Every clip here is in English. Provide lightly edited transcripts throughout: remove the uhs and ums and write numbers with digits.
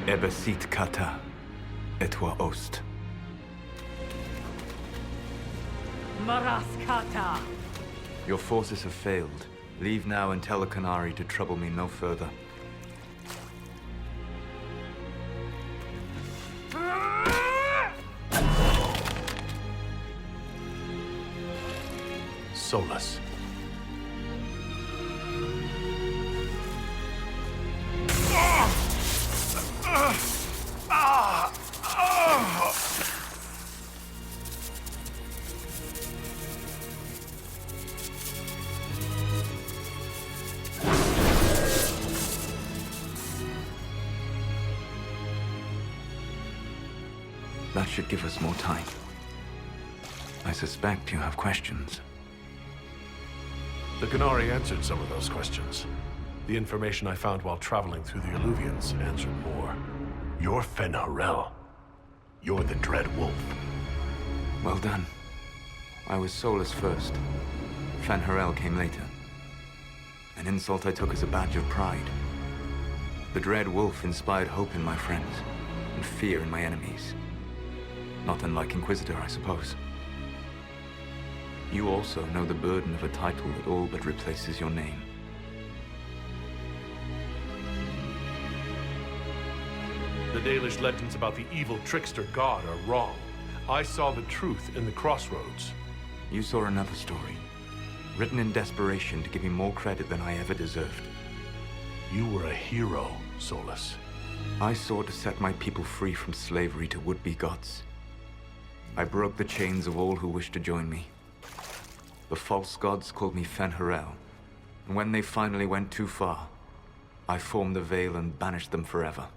Ebesit kata, etwa ost. Maraskata! Your forces have failed. Leave now and tell the Canary to trouble me no further. Solus. That should give us more time. I suspect you have questions. The Canary answered some of those questions. The information I found while traveling through the Illuvians answered more. You're Fen'Harel. You're the Dread Wolf. Well done. I was Solus first. Fen'Harel came later. An insult I took as a badge of pride. The Dread Wolf inspired hope in my friends, and fear in my enemies. Not unlike Inquisitor, I suppose. You also know the burden of a title that all but replaces your name. The Dalish legends about the evil trickster god are wrong. I saw the truth in the crossroads. You saw another story, written in desperation to give me more credit than I ever deserved. You were a hero, Solus. I sought to set my people free from slavery to would-be gods. I broke the chains of all who wished to join me. The false gods called me Fen'Harel, and when they finally went too far, I formed the Veil and banished them forever.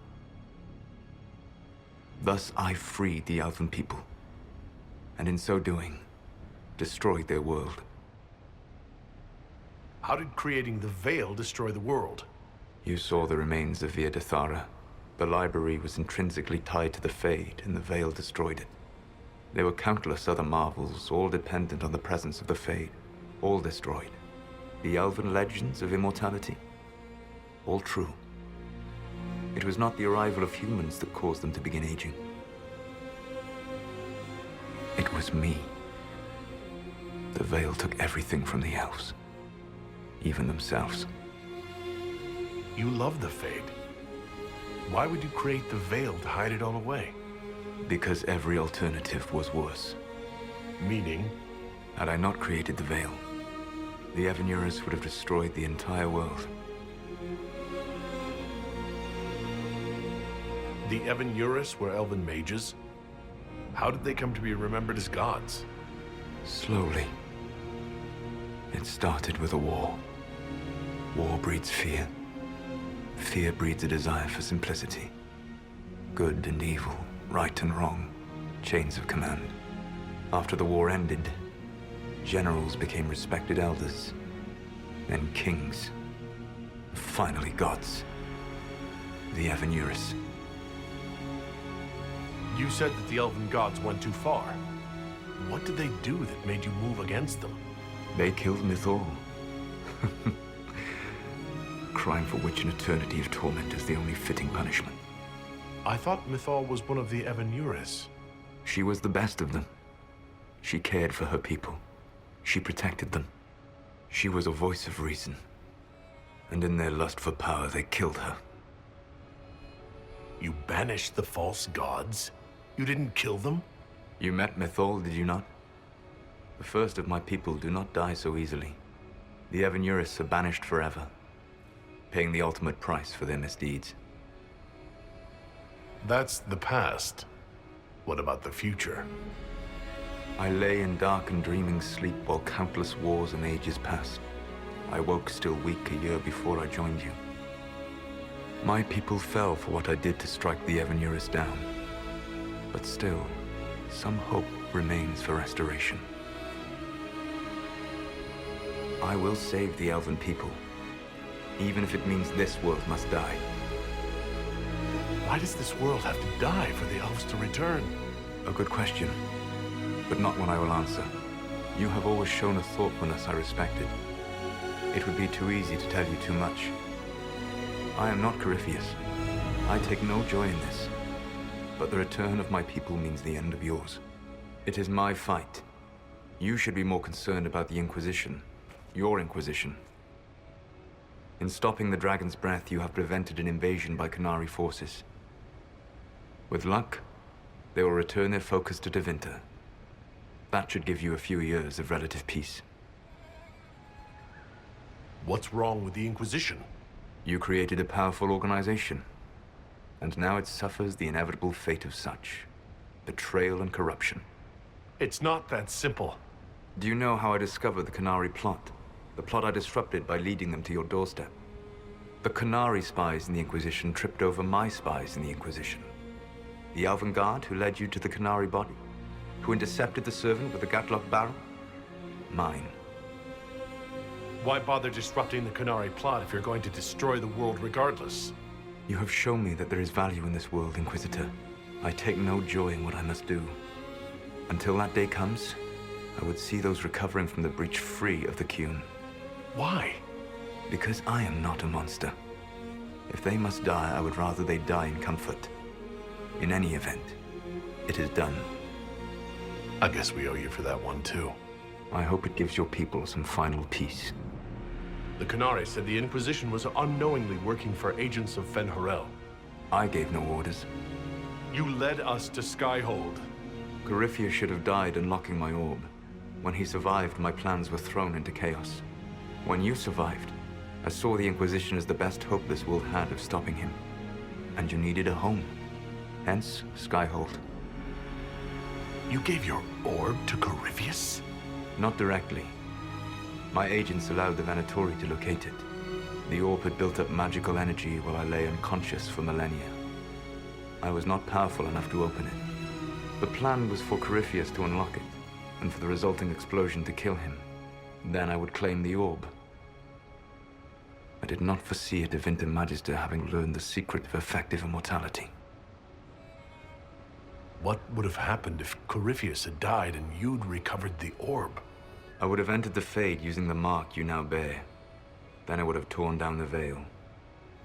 Thus I freed the Elven people, and in so doing, destroyed their world. How did creating the Veil destroy the world? You saw the remains of Via Dethara. The library was intrinsically tied to the Fade, and the Veil destroyed it. There were countless other marvels, all dependent on the presence of the Fade, all destroyed. The Elven legends of immortality, all true. It was not the arrival of humans that caused them to begin aging. It was me. The Veil took everything from the elves, even themselves. You love the Fade. Why would you create the Veil to hide it all away? Because every alternative was worse. Meaning? Had I not created the Veil, the Evanurus would have destroyed the entire world. The Evanurus were elven mages? How did they come to be remembered as gods? Slowly. It started with a war. War breeds fear. Fear breeds a desire for simplicity. Good and evil, right and wrong, chains of command. After the war ended, generals became respected elders, then kings, finally gods. The Evanurus. You said that the elven gods went too far. What did they do that made you move against them? They killed Mythal. Crime for which an eternity of torment is the only fitting punishment. I thought Mythal was one of the Evanurus. She was the best of them. She cared for her people. She protected them. She was a voice of reason. And in their lust for power, they killed her. You banished the false gods? You didn't kill them? You met Mythal, did you not? The first of my people do not die so easily. The Evanurus are banished forever, paying the ultimate price for their misdeeds. That's the past. What about the future? I lay in dark and dreaming sleep while countless wars and ages passed. I woke still weak a year before I joined you. My people fell for what I did to strike the Evanurus down. But still, some hope remains for restoration. I will save the Elven people, even if it means this world must die. Why does this world have to die for the elves to return? A good question, but not one I will answer. You have always shown a thoughtfulness I respected. It would be too easy to tell you too much. I am not Corypheus. I take no joy in this, but the return of my people means the end of yours. It is my fight. You should be more concerned about the Inquisition, your Inquisition. In stopping the Dragon's Breath, you have prevented an invasion by Qunari forces. With luck, they will return their focus to Tevinter. That should give you a few years of relative peace. What's wrong with the Inquisition? You created a powerful organization, and now it suffers the inevitable fate of such: betrayal and corruption. It's not that simple. Do you know how I discovered the Qunari plot? The plot I disrupted by leading them to your doorstep. The Qunari spies in the Inquisition tripped over my spies in the Inquisition. The Elven Guard who led you to the Qunari body, who intercepted the servant with the Gatlock barrel? Mine. Why bother disrupting the Qunari plot if you're going to destroy the world regardless? You have shown me that there is value in this world, Inquisitor. I take no joy in what I must do. Until that day comes, I would see those recovering from the breach free of the Qun. Why? Because I am not a monster. If they must die, I would rather they die in comfort. In any event, it is done. I guess we owe you for that one, too. I hope it gives your people some final peace. The Qunari said the Inquisition was unknowingly working for agents of Fen-Harel. I gave no orders. You led us to Skyhold. Corypheus should have died unlocking my orb. When he survived, my plans were thrown into chaos. When you survived, I saw the Inquisition as the best hope this world had of stopping him. And you needed a home. Hence, Skyhold. You gave your orb to Corypheus? Not directly. My agents allowed the Venatori to locate it. The orb had built up magical energy while I lay unconscious for millennia. I was not powerful enough to open it. The plan was for Corypheus to unlock it, and for the resulting explosion to kill him. Then I would claim the orb. I did not foresee a Tevinter Magister having learned the secret of effective immortality. What would have happened if Corypheus had died and you'd recovered the orb? I would have entered the Fade using the mark you now bear. Then I would have torn down the veil.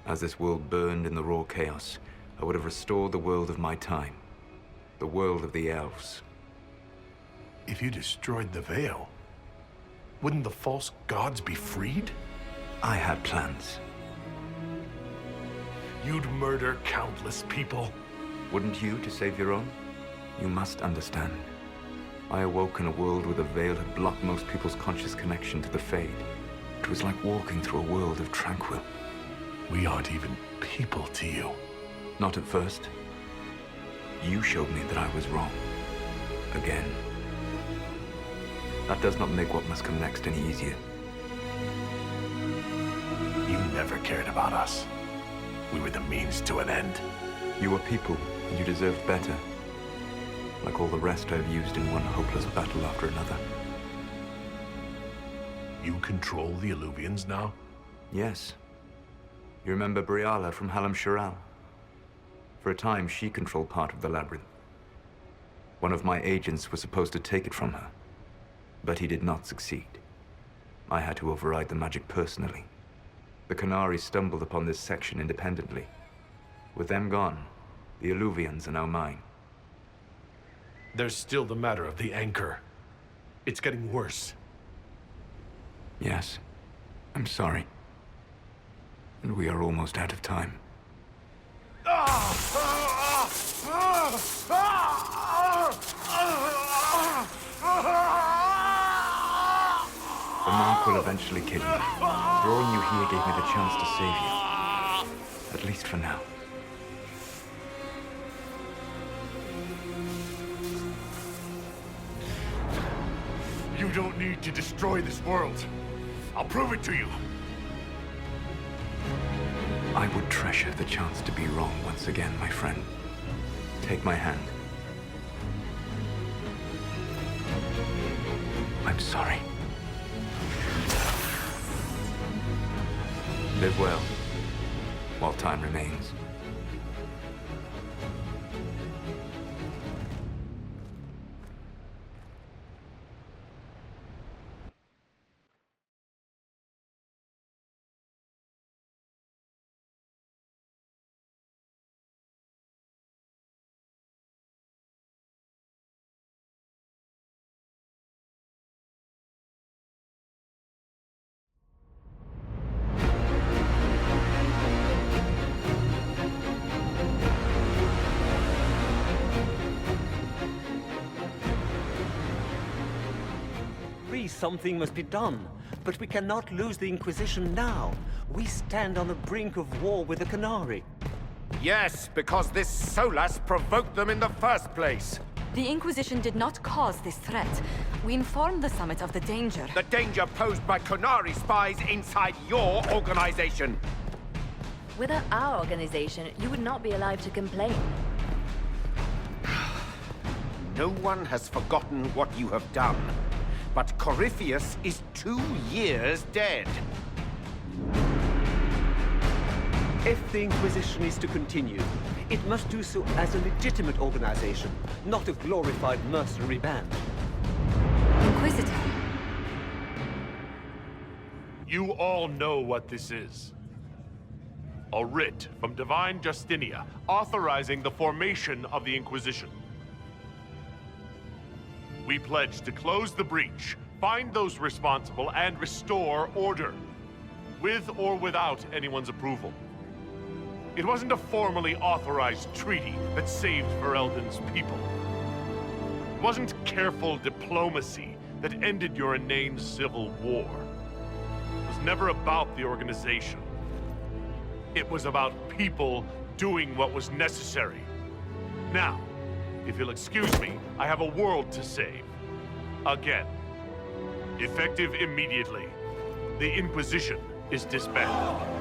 As this world burned in the raw chaos, I would have restored the world of my time. The world of the elves. If you destroyed the veil, wouldn't the false gods be freed? I had plans. You'd murder countless people. Wouldn't you to save your own? You must understand. I awoke in a world where the veil had blocked most people's conscious connection to the Fade. It was like walking through a world of tranquil. We aren't even people to you. Not at first. You showed me that I was wrong. Again. That does not make what must come next any easier. You never cared about us. We were the means to an end. You were people, and you deserved better. Like all the rest I have used in one hopeless battle after another. You control the Illuvians now? Yes. You remember Briala from Halam Shiral? For a time, she controlled part of the labyrinth. One of my agents was supposed to take it from her, but he did not succeed. I had to override the magic personally. The Qunari stumbled upon this section independently. With them gone, the Illuvians are now mine. There's still the matter of the anchor. It's getting worse. Yes, I'm sorry. And we are almost out of time. The mark will eventually kill you. Drawing you here gave me the chance to save you. At least for now. You don't need to destroy this world. I'll prove it to you. I would treasure the chance to be wrong once again, my friend. Take my hand. I'm sorry. Live well, while time remains. agree something must be done, but we cannot lose the Inquisition now. We stand on the brink of war with the Canary. Yes, because this Solas provoked them in the first place. The Inquisition did not cause this threat. We informed the Summit of the danger. The danger posed by Canary spies inside your organization. Without our organization, you would not be alive to complain. No one has forgotten what you have done. But Corypheus is 2 years dead. If the Inquisition is to continue, it must do so as a legitimate organization, not a glorified mercenary band. Inquisitor. You all know what this is. A writ from Divine Justinia authorizing the formation of the Inquisition. We pledge to close the breach, find those responsible, and restore order, with or without anyone's approval. It wasn't a formally authorized treaty that saved Ferelden's people. It wasn't careful diplomacy that ended your inane civil war. It was never about the organization. It was about people doing what was necessary. Now, if you'll excuse me, I have a world to save. Again. Effective immediately. The Inquisition is disbanded.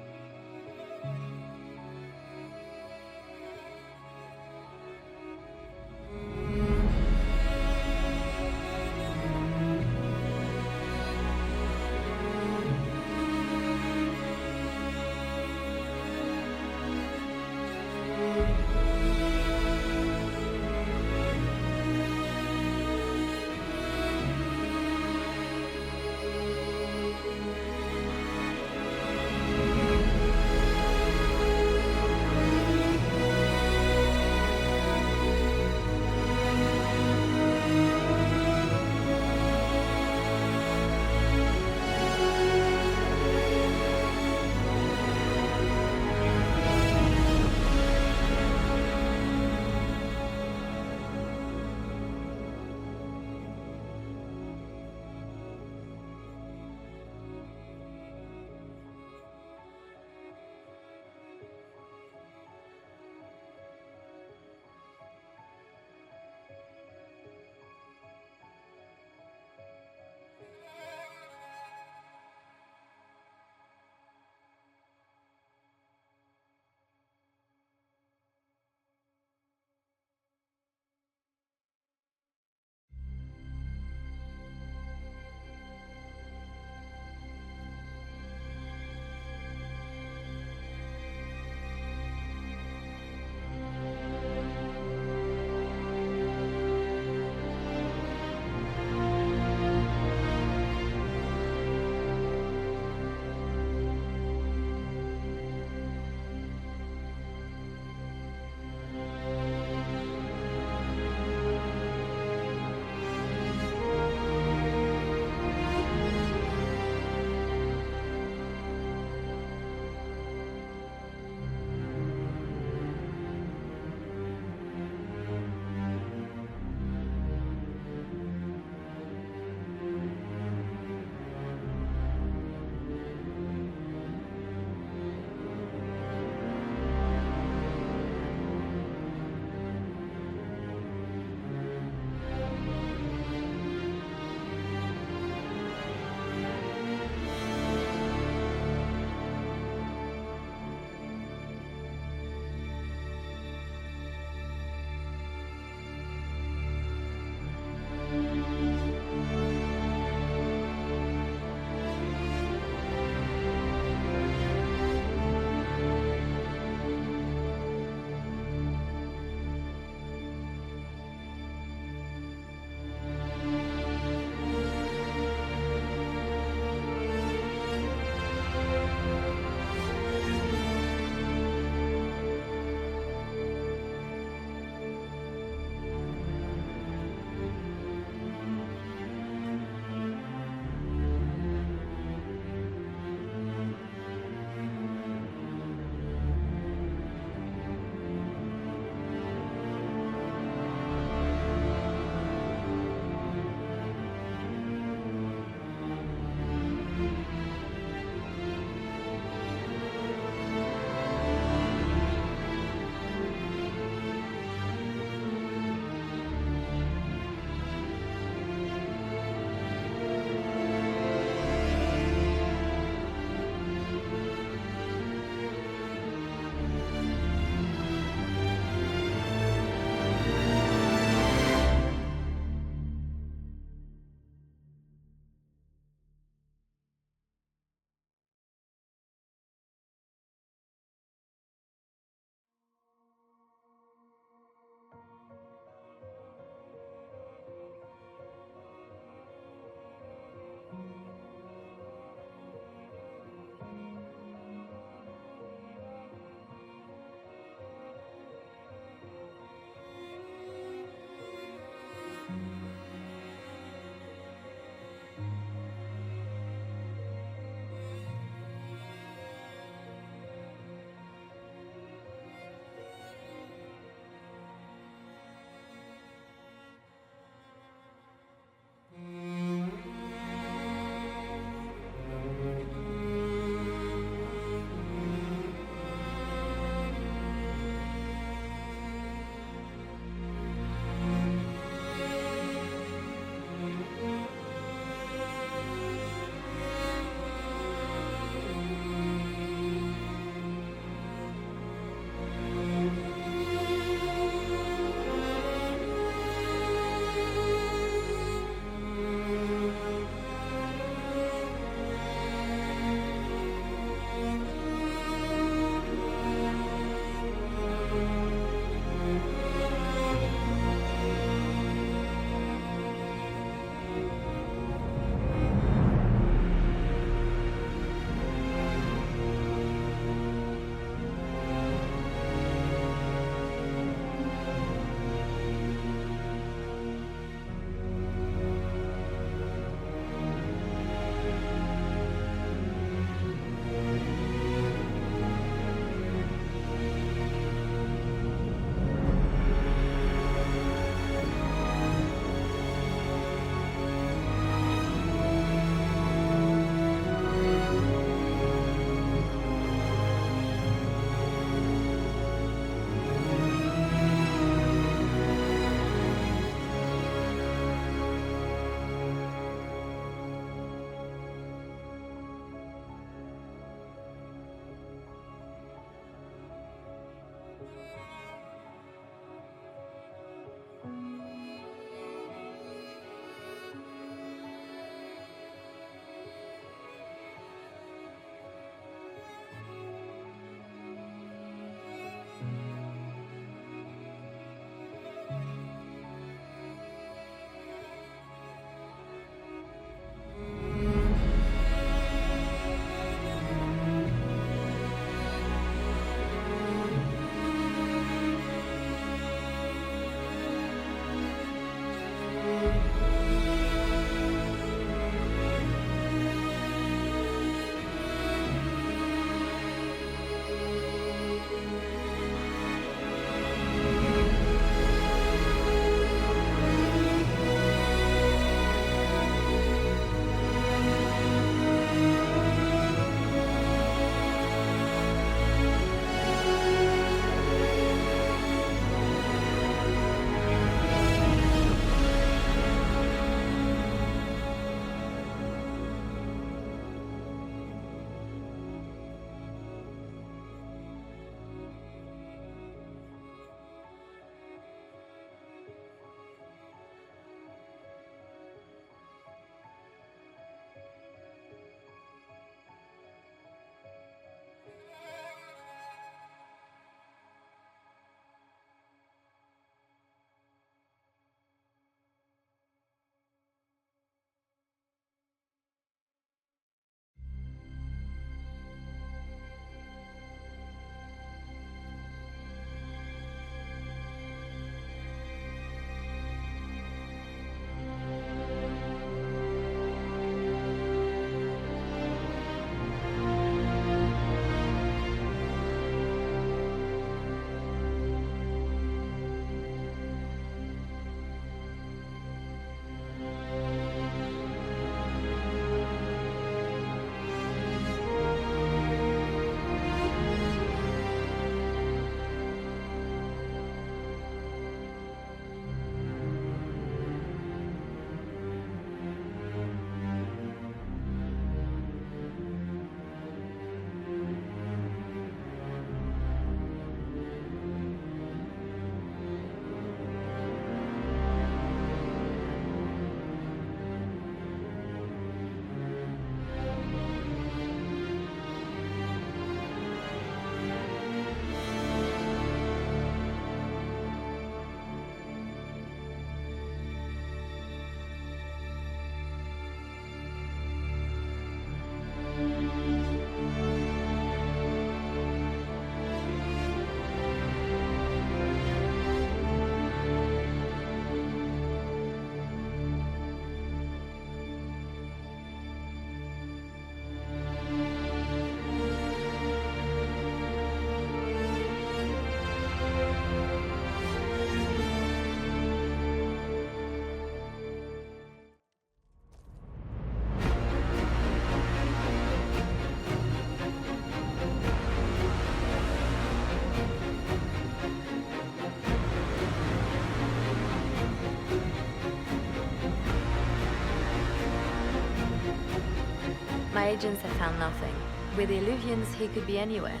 My agents have found nothing. With the Illuvians, he could be anywhere.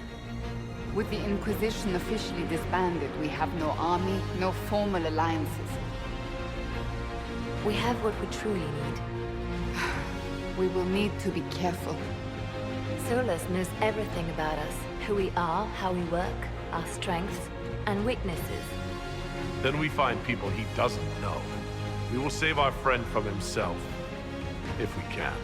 With the Inquisition officially disbanded, we have no army, no formal alliances. We have what we truly need. We will need to be careful. Solus knows everything about us. Who we are, how we work, our strengths and weaknesses. Then we find people he doesn't know. We will save our friend from himself, if we can.